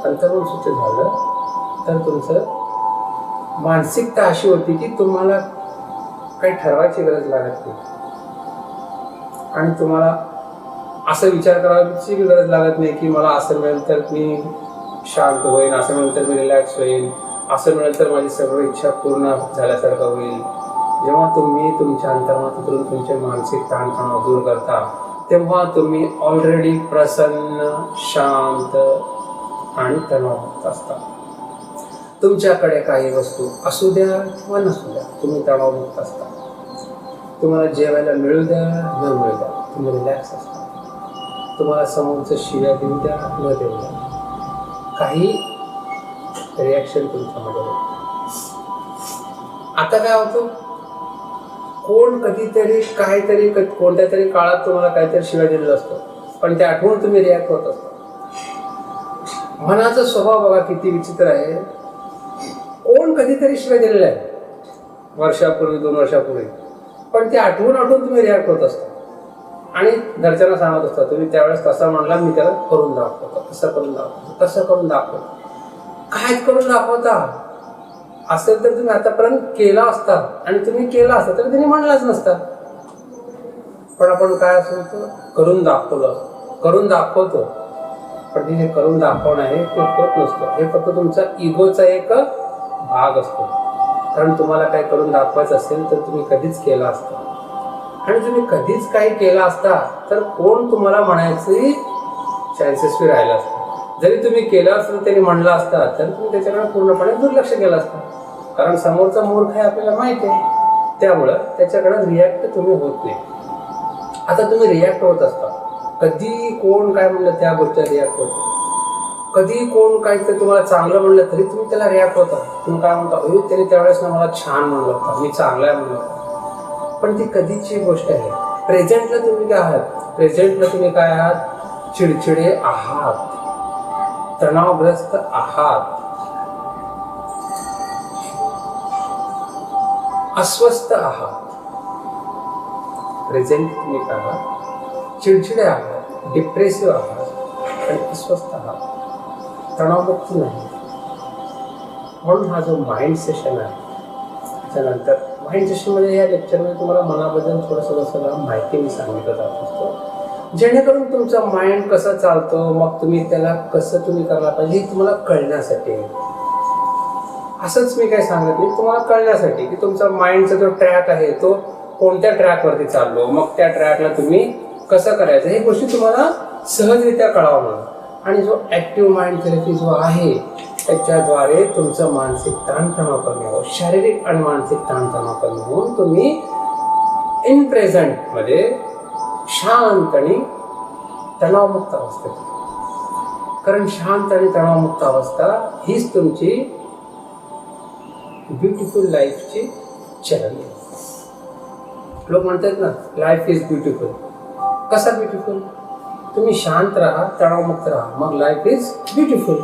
अंतर्मन स्वच्छ झालं तर तुमचं मानसिकता अशी होती की तुम्हाला काही ठरवायची गरज लागत नाही आणि तुम्हाला असं विचार करायची गरज लागत नाही की मला असं मिळेल तर मी शांत होईल, असं मिळेल तर मी रिलॅक्स होईल, असं मिळेल तर माझी सर्व इच्छा पूर्ण झाल्यासारखं होईल. जेव्हा तुम्ही तुमच्या अंतर्मनातून तुमचे मानसिक ताणतणाव दूर करता तेव्हा तुम्ही ऑलरेडी प्रसन्न, शांत आणि तणावमुक्त असता. तुमच्याकडे काही वस्तू असू द्या किंवा नसू द्या, तुम्ही तणावमुक्त असता. तुम्हाला जेवायला मिळू द्या न मिळू द्या, तुम्ही रिलॅक्स असता. तुम्हाला समोरचं शिव्या देऊ द्या न देऊ द्या, काही रिॲक्शन तुमच्यामध्ये होत. आता काय होतं, कोण कधीतरी काहीतरी कोणत्या तरी काळात तुम्हाला काहीतरी शिव्या दिलेलं असतं, पण ते आठवून तुम्ही रिॲक्ट होत असता. मनाचा स्वभाव बघा किती विचित्र आहे. कोण कधीतरी शिवाय दिलेलं आहे वर्षापूर्वी, 2 वर्षापूर्वी, पण ते आठवून तुम्ही रिॲक्ट होत असता आणि घरच्यांना सांगत असता तुम्ही त्यावेळेस तसा म्हणला, मी त्याला करून दाखवतो, तसं करून दाखवतो, तसं करून दाखवतो. काय करून दाखवता असेल तर तुम्ही आतापर्यंत केला असता आणि तुम्ही केला असता तर त्यांनी म्हणलाच नसता. पण आपण काय असं होतं, करून दाखवतो, पण ते जे करून दाखवणं आहे ते होत नसतं. हे फक्त तुमचा इगोचा एक भाग असतो. कारण तुम्हाला काय करून दाखवायचं असेल तर तुम्ही कधीच केला असता आणि तुम्ही कधीच काही केला असता तर कोण तुम्हाला म्हणायची चान्सेस बी राहिला असता. जरी तुम्ही केलं असतं त्यांनी म्हणलं असता तर तुम्ही त्याच्याकडे पूर्णपणे दुर्लक्ष केलं असतं. कारण समोरचा मूर्ख आहे आपल्याला माहिती आहे, त्यामुळं त्याच्याकडे रिॲक्ट तुम्ही होत नाही. आता तुम्ही रिॲक्ट होत असता. कधी कोण काय म्हणलं त्या गोष्टीला रिॲक्ट होतं. कधी कोण काहीतरी तुम्हाला चांगलं म्हणलं तरी तुम्ही त्याला रिॲक्ट होता. तुम्ही काय म्हणता, अरे त्याने त्यावेळेस ना मला छान म्हणलं होतं, मी चांगला आहे म्हणलं होतं. पण ती कधीची गोष्ट आहे. प्रेझेंटला तुम्ही काय आहात, प्रेझेंटला तुम्ही काय आहात, चिडचिडे आहात, तणावग्रस्त आहात, अस्वस्थ आहात. प्रेझेंट तुम्ही काय आहात, चिडचिडे आहात, डिप्रेसिव्ह आहात आणि अस्वस्थ आहात, तणावमुक्त नाही. म्हणून हा जो माइंड सेशन आहे, त्याच्यानंतर माइंड सेशनमध्ये या लेक्चरमध्ये तुम्हाला मनाबद्दल थोडंसं माहिती मी सांगितलं जात असतो, जेणेकरून तुमचा माइंड कसं चालतो, मग तुम्ही त्याला कसं तुम्ही करायला पाहिजे हे तुम्हाला कळण्यासाठी. असंच मी काय सांगत नाही, तुम्हाला कळण्यासाठी की तुमचा माइंडचा जो ट्रॅक आहे तो कोणत्या ट्रॅकवरती चाललो, मग त्या ट्रॅकला तुम्ही कसं करायचं हे गोष्टी तुम्हाला सहजरित्या कळावं म्हणून. आणि जो ॲक्टिव्ह माइंड थेरपी जो आहे त्याच्याद्वारे तुमचं मानसिक ताणतणाव कमी होईल, शारीरिक आणि मानसिक ताणतणाव कमी होऊन तुम्ही इन प्रेझेंटमध्ये शांत आणि तणावमुक्त अवस्थेत. कारण शांत आणि तणावमुक्त अवस्था हीच तुमची ब्युटिफुल लाईफची चरण आहे. लोक म्हणतात ना, लाईफ इज ब्युटिफुल. कसा ब्युटिफुल? तुम्ही शांत राहा, तणावमुक्त राहा, मग लाईफ इज ब्युटिफुल.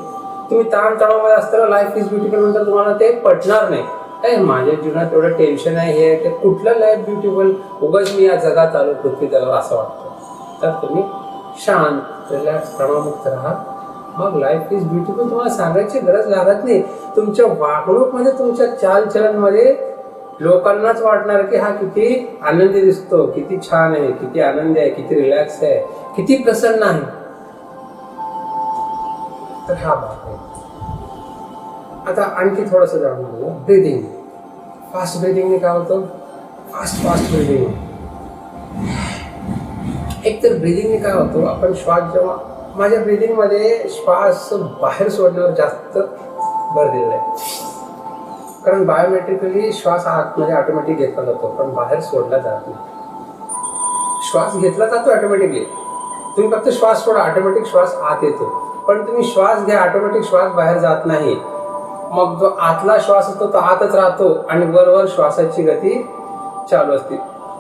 तुम्ही ताणतणावामध्ये असताना लाईफ इज ब्युटिफुल नंतर तुम्हाला ते पटणार नाही. काय माझ्या जीवनात एवढं टेन्शन आहे, हे ते कुठलं लाईफ ब्युटिफुल, उगाच मी या जगात आलो पृथ्वी त्याला असं वाटतं. तर तुम्ही शांत, रिलॅक्स, तणावमुक्त राहा, मग लाईफ इज ब्युटिफुल. तुम्हाला सांगायची गरज लागत नाही. तुमच्या वागणूकमध्ये, तुमच्या चालचलनमध्ये लोकांनाच वाटणार की हा किती आनंदी दिसतो, किती छान आहे, किती आनंदी आहे, किती रिलॅक्स आहे, किती प्रसन्न आहे. तर हा भाग आहे. आता आणखी थोडंसं जाणून घेऊया. ब्रिदिंग. फास्ट ब्रिदिंगने काय होतं, फास्ट ब्रिदिंग. एक तर ब्रिदिंगने काय होतं, आपण श्वास जेव्हा, माझ्या ब्रिदिंगमध्ये श्वास बाहेर सोडण्यावर जास्त भर दिलेला आहे. कारण बायोमेट्रिकली श्वास आतमध्ये ऑटोमॅटिक घेतला जातो पण बाहेर सोडला जात नाही. श्वास घेतला जातो ऑटोमॅटिकली, तुम्ही फक्त श्वास सोडा, ऑटोमॅटिक श्वास आत येतो. पण तुम्ही श्वास घ्या, ऑटोमॅटिक श्वास बाहेर जात नाही. मग जो आतला श्वास असतो तो आतच राहतो आणि वरवर श्वासाची गती चालू असते.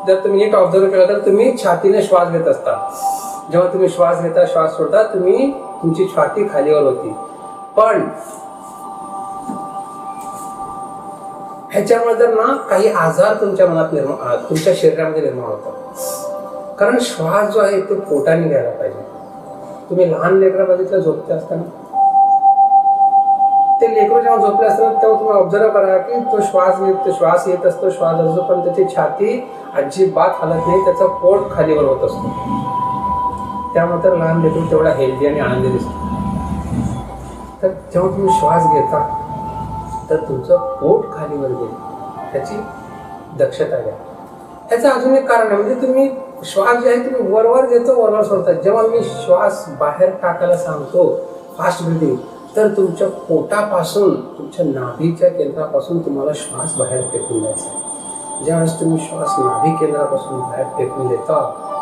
जर तुम्ही नीट ऑब्झर्व केलं तर तुम्ही छातीने श्वास घेत असता. जेव्हा तुम्ही श्वास घेता, श्वास सोडता, तुमची छाती खालीवर होती. पण ह्याच्यामुळे जर ना काही आजार तुमच्या मनात तुमच्या शरीरामध्ये निर्माण होतात. कारण श्वास जो आहे तो पोटाने घ्यायला पाहिजे. तुम्ही लहान लेकरं बघितलं झोपते असताना, ते लेकरू जेव्हा झोपले असतात तेव्हा तुम्ही ऑब्झर्व करा की तो श्वास येत असतो, श्वास असतो, पण त्याची छाती अजिबात हालत नाही, त्याचा पोट खालीवर होत असतो. त्यामुळे तर लहान लेकरू तेवढा हेल्दी आणि आनंदी दिसतो. तर जेव्हा तुम्ही श्वास घेता तर तुमचं पोट खालीवर गेलं, त्याची दक्षता घ्या. याचं अजून एक कारण आहे, म्हणजे तुम्ही श्वास जे आहे तुम्ही वरवर घेतो, वरवर सोडता. जेव्हा मी श्वास बाहेर टाकायला सांगतो फास्ट ब्रिदिंग, तर तुमच्या पोटापासून, तुमच्या नाभीच्या केंद्रापासून तुम्हाला श्वास बाहेर फेकून द्यायचा. ज्यावेळेस तुम्ही श्वास नाभी केंद्रापासून बाहेर फेकून देता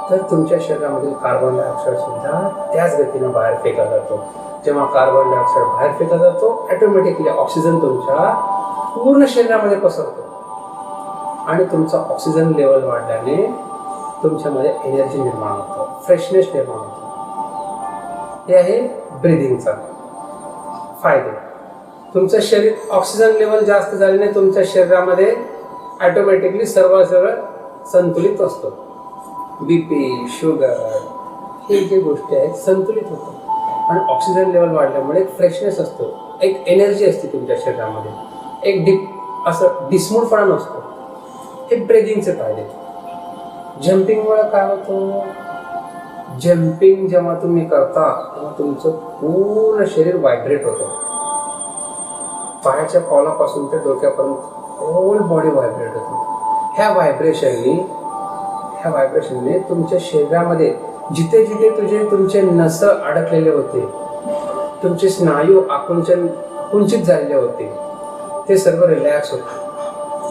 तर तुमच्या शरीरामधील कार्बन डायऑक्साईड सुद्धा त्याच गतीनं बाहेर फेकला जातो. जेव्हा कार्बन डायऑक्साईड बाहेर फेकला जातो, ऑटोमॅटिकली ऑक्सिजन तुमच्या पूर्ण शरीरामध्ये पसरतो आणि तुमचा ऑक्सिजन लेवल वाढल्याने तुमच्यामध्ये एनर्जी निर्माण होतो, फ्रेशनेस निर्माण होतो. हे आहे ब्रिदिंगचा फायदे. तुमचं शरीर ऑक्सिजन लेवल जास्त झाल्याने तुमच्या शरीरामध्ये ऑटोमॅटिकली सर्व संतुलित असतो. बीपी, शुगर, हे जे गोष्टी आहेत संतुलित होतात. आणि ऑक्सिजन लेवल वाढल्यामुळे एक फ्रेशनेस असतो, एक एनर्जी असते तुमच्या शरीरामध्ये, एक असं डिसमूडपणा नसतो. हे ब्रेदिंगचे फायदे. जम्पिंगमुळे काय होतं, जम्पिंग जेव्हा तुम्ही करता तेव्हा तुमचं पूर्ण शरीर व्हायब्रेट होतं. पायाच्या पावलापासून ते डोक्यापर्यंत होल बॉडी व्हायब्रेट होते. ह्या व्हायब्रेशनने तुमच्या शरीरामध्ये जिथे जिथे तुमचे नस अडकलेले होते, तुमचे स्नायू आकुंचित झालेले होते, ते सर्व रिलॅक्स होते.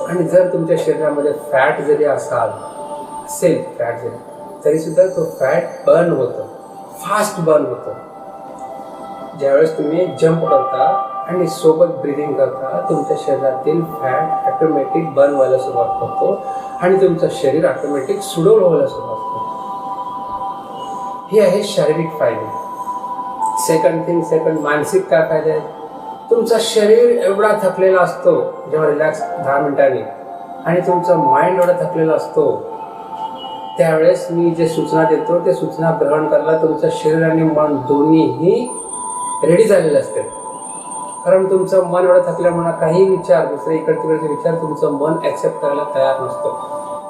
आणि जर तुमच्या शरीरामध्ये फॅट जरी असेल फॅट जरी, तरी सुद्धा तो फॅट बर्न होतं, फास्ट बर्न होतं. ज्यावेळेस तुम्ही जंप करता आणि सोबत ब्रिदिंग करता, तुमच्या शरीरातील फॅट ऑटोमॅटिक बर्न व्हायला सुरुवात करतो आणि तुमचं शरीर ऑटोमॅटिक सुडौल व्हायला सुरुवात करतो. हे आहे शारीरिक फायदे. सेकंड मानसिक काय फायदे आहेत. तुमचा शरीर एवढा थकलेला असतो जेव्हा रिलॅक्स 10 मिनिटांनी, आणि तुमचं माइंड एवढा थकलेला असतो, त्यावेळेस मी जे सूचना देतो ते सूचना ग्रहण करायला तुमचं शरीर आणि मन दोन्हीही रेडी झालेले असते. कारण तुमचं मन एवढं थकल्यामुळे काही विचार, दुसरे इकडचे विचार तुमचं मन ॲक्सेप्ट करायला तयार नसतो.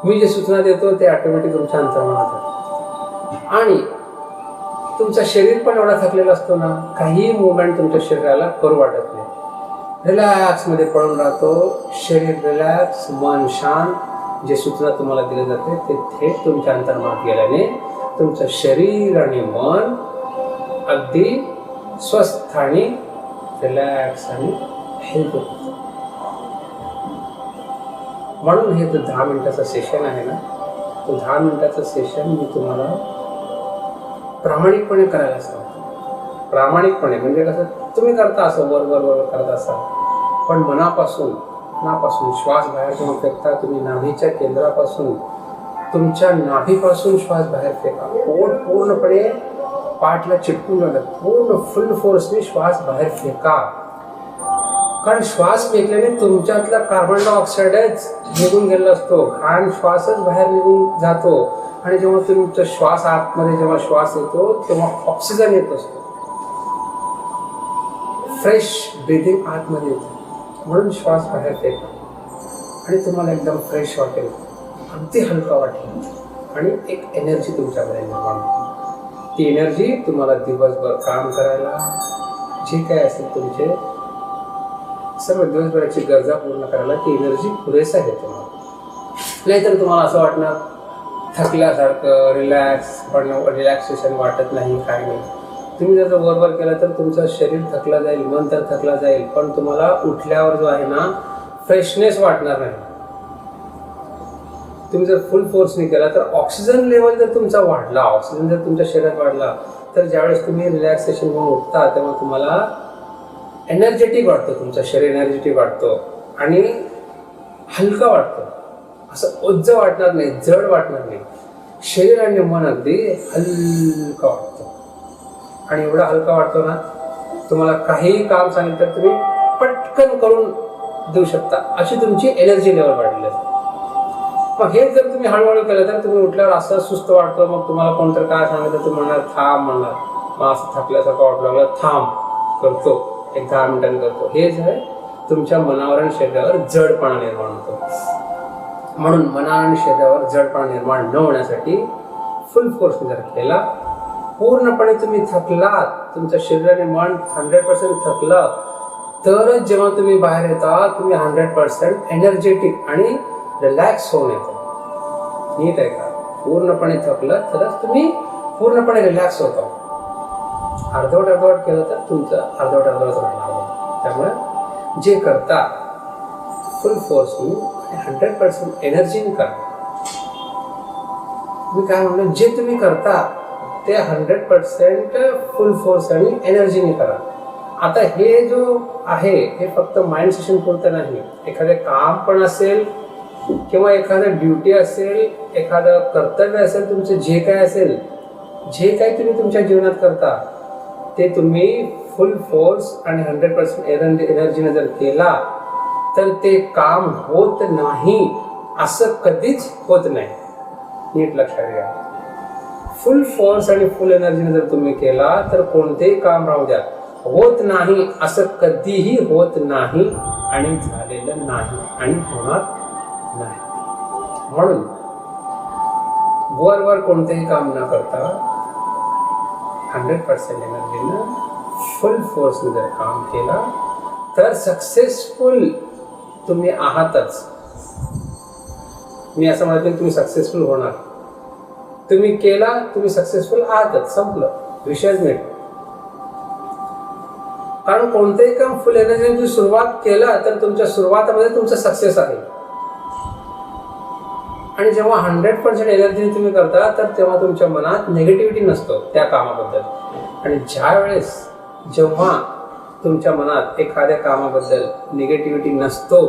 मी जे सूचना देतो ते ऑटोमॅटिक तुमच्या अंतर्मनात जातं. आणि तुमचं शरीर पण एवढा थकलेला असतो ना, काही मुवमेंट तुमच्या शरीराला करू वाटत नाही. रिलॅक्समध्ये पडून राहतो शरीर, रिलॅक्स, मन शांत. जे सूचना तुम्हाला दिली जाते ते थेट तुमच्या अंतर्मनात गेल्याने तुमचं शरीर आणि मन अगदी स्वस्थ आणि रिलॅक्स आणि हेल्दी होतं. म्हणून हे जो 10 मिनिटाचं सेशन आहे ना, तो 10 मिनिटाचं सेशन मी तुम्हाला प्रामाणिकपणे करायला सांगतो. प्रामाणिकपणे म्हणजे कसं, तुम्ही करता असं वर करत असाल, पण मनापासून श्वास बाहेर जेव्हा फेकता, तुम्ही नाभीच्या केंद्रापासून, तुमच्या नाभीपासून श्वास बाहेर फेका. पोट पूर्णपणे पाठला चिटकून जातं, पूर्ण फुल फोर्सने श्वास बाहेर फेका. कारण श्वास फेकल्याने तुमच्यातला कार्बन डायऑक्साईडच निघून गेलेला असतो, घाण श्वासच बाहेर निघून जातो. आणि जेव्हा तुमचा श्वास आतमध्ये जेव्हा श्वास येतो तेव्हा ऑक्सिजन येत असतो, फ्रेश ब्रीदिंग आतमध्ये येते. म्हणून श्वास बाहेर फेका आणि तुम्हाला एकदम फ्रेश वाटेल, अगदी हलका वाटेल आणि एक एनर्जी तुमच्याकडे निर्माण होते. ती एनर्जी तुम्हाला दिवसभर काम करायला, जे काय असेल तुमचे सर्व दिवसभराची गरजा पूर्ण करायला ती एनर्जी पुरेसा आहे तुम्हाला. नाहीतर तुम्हाला असं वाटणार थकल्यासारखं, रिलॅक्सेशन वाटत नाही, काय नाही. तुम्ही जर वरवर केलं तर तुमचं शरीर थकला जाईल, मन तर थकला जाईल, पण तुम्हाला उठल्यावर जो आहे ना फ्रेशनेस वाटणार नाही. तुम्ही जर फुल फोर्सने केला तर ऑक्सिजन लेवल जर तुमचा वाढला, ऑक्सिजन जर तुमच्या शरीरात वाढला, तर ज्यावेळेस तुम्ही रिलॅक्सेशन होऊन उठता तेव्हा तुम्हाला एनर्जेटिक वाटतं, तुमचं शरीर एनर्जेटिक वाटतो आणि हलका वाटतं. असं ओझं वाटणार नाही, जड वाटणार नाही. शरीर आणि मन अगदी हलका वाटतं. आणि एवढा हलका वाटतो ना, तुम्हाला काहीही काम सांगितलं तर तुम्ही पटकन करून देऊ शकता, अशी तुमची एनर्जी लेवल वाढलेली असते. मग हे जर तुम्ही हळूहळू केलं तर तुम्ही उठल्यावर असं सुस्त वाटतं, मग तुम्हाला कोणतं काय सांगितलं तुम्ही म्हणणार थांब, म्हणणार मग असं थकल्यासारखं वाटू लागलं, थांब, करतो, एक 10 मिनिटांनी करतो, हे जे आहे तुमच्या मनावर आणि शरीरावर जडपणा निर्माण होतो. म्हणून मना आणि शरीरावर जडपणा निर्माण न होण्यासाठी फुल फोर्सने जर केला, पूर्णपणे तुम्ही थकलात, तुमचं शरीर आणि मन 100% थकलं, तरच जेव्हा तुम्ही बाहेर येता तुम्ही 100% एनर्जेटिक आणि रिलॅक्स होऊन येतो. नीट आहे का? पूर्णपणे थकलं तरच तुम्ही पूर्णपणे रिलॅक्स होता. अर्धवट केलं तर तुमचं अर्धवट राहणार. त्यामुळे जे करता फुल फोर्सनी 100% एनर्जीने करा. मी काय म्हणलं, जे तुम्ही करता ते 100% फुल फोर्स आणि एनर्जीने करा. आता हे जो आहे हे फक्त माइंड सेशन पुरतं नाही. एखादं काम पण असेल किंवा एखादं ड्युटी असेल, एखादं कर्तव्य असेल, तुमचं जे काय असेल, जे काही तुम्ही तुमच्या जीवनात करता ते तुम्ही फुल फोर्स आणि 100% एनर्जीने जर केला तर ते काम होत नाही असं कधीच होत नाही. नीट लक्षात घ्या. फुल फोर्स आणि फुल एनर्जीने जर तुम्ही केला तर कोणतेही काम राहू द्या, होत नाही असं कधीही होत नाही आणि झालेलं नाही आणि होणार नाही. म्हणून वर कोणतेही काम न करता 100% एनर्जीनं फुल फोर्सने जर काम केला तर सक्सेसफुल तुम्ही आहातच. मी असं म्हणत नाही तुम्ही सक्सेसफुल होणार. तुम्ही केला, तुम्ही सक्सेसफुल आहातच, संपलं, विषयच मिळतो. कारण कोणतेही काम फुल एनर्जीने तुम्ही सुरुवात केला तर तुमच्या सुरुवातामध्ये तुमचं सक्सेस आहे. आणि जेव्हा 100% एनर्जीने तुम्ही करता तर तेव्हा तुमच्या मनात निगेटिव्हिटी नसतो त्या कामाबद्दल. आणि ज्या वेळेस जेव्हा तुमच्या मनात एखाद्या कामाबद्दल निगेटिव्हिटी नसतो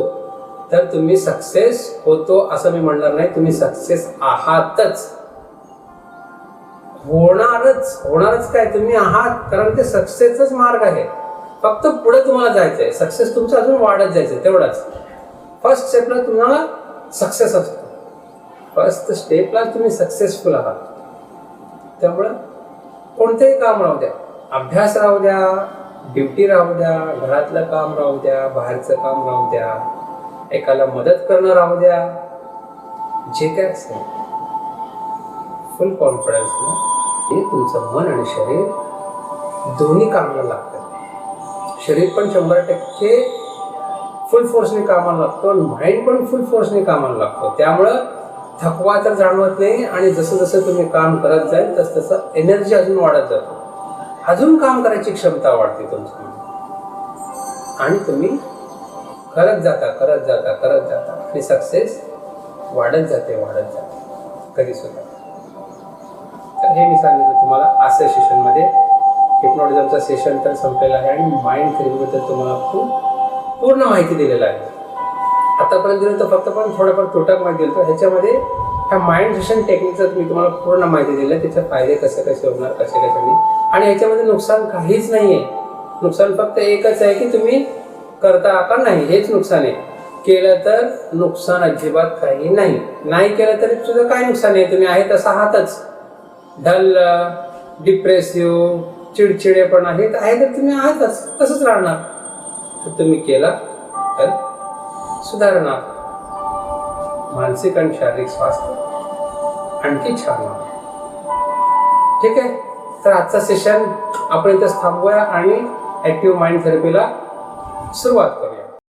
तर तुम्ही सक्सेस होतो असं मी म्हणणार नाही. तुम्ही सक्सेस आहातच, होणारच काय, तुम्ही आहात. कारण ते सक्सेसचाच मार्ग आहे. फक्त पुढे तुम्हाला जायचं आहे. सक्सेस तुमचं अजून वाढत जायचं तेवढाच. फर्स्ट स्टेपला तुम्हाला सक्सेस असतो. फर्स्ट स्टेपला तुम्ही सक्सेसफुल आहात. त्यामुळं कोणतेही काम राहू द्या, अभ्यास राहू द्या, ड्युटी राहू द्या, घरातलं काम राहू द्या, बाहेरचं काम राहू द्या, एकाला मदत करणं राहू द्या, जे काय असेल फुल कॉन्फिडन्सनं हे तुमचं मन आणि शरीर दोन्ही कामाला लागतात. शरीर पण 100% फुल फोर्सने कामाला लागतो आणि माइंड पण फुल फोर्सने कामाला लागतो. त्यामुळं थकवा तर जाणवत नाही आणि जसं जसं तुम्ही काम करत जाईल तसं एनर्जी अजून वाढत जातो. अजून काम करायची क्षमता वाढते तुमची आणि तुम्ही करत जाता आणि सक्सेस वाढत जाते कधी सुद्धा. तर हे मी सांगितलं तुम्हाला आजच्या सेशनमध्ये. हिप्नोटिझमचा सेशन तर संपलेला आहे आणि माइंड थेरपीबद्दल तुम्हाला खूप पूर्ण माहिती दिलेलं आहे. आतापर्यंत दिलं तर फक्त पण थोडंफार तुटक माहिती दिलं. तर ह्याच्यामध्ये ह्या माइंड सेशन टेक्निकचं मी तुम्हाला पूर्ण माहिती दिलं आहे. त्याचे फायदे कसे होणार, कसे नाही. आणि ह्याच्यामध्ये नुकसान काहीच नाही आहे. नुकसान फक्त एकच आहे की तुम्ही करता का नाही, हेच नुकसान आहे. केलं तर नुकसान अजिबात काही नाही केलं तरी सुद्धा काही नुकसान आहे. तुम्ही आहे तसं आहातच. डल, डिप्रेसिव्ह, चिडचिडेपण आहे तर तुम्ही आहातच, तसंच राहणार. तर तुम्ही केला तर सुधारणार. मानसिक आणि शारीरिक स्वास्थ्य आणखी छान होणार. ठीक आहे. तर आजचा सेशन आपण इथंच थांबवूया आणि ॲक्टिव्ह माइंड थेरपीला सुरुवात करूया.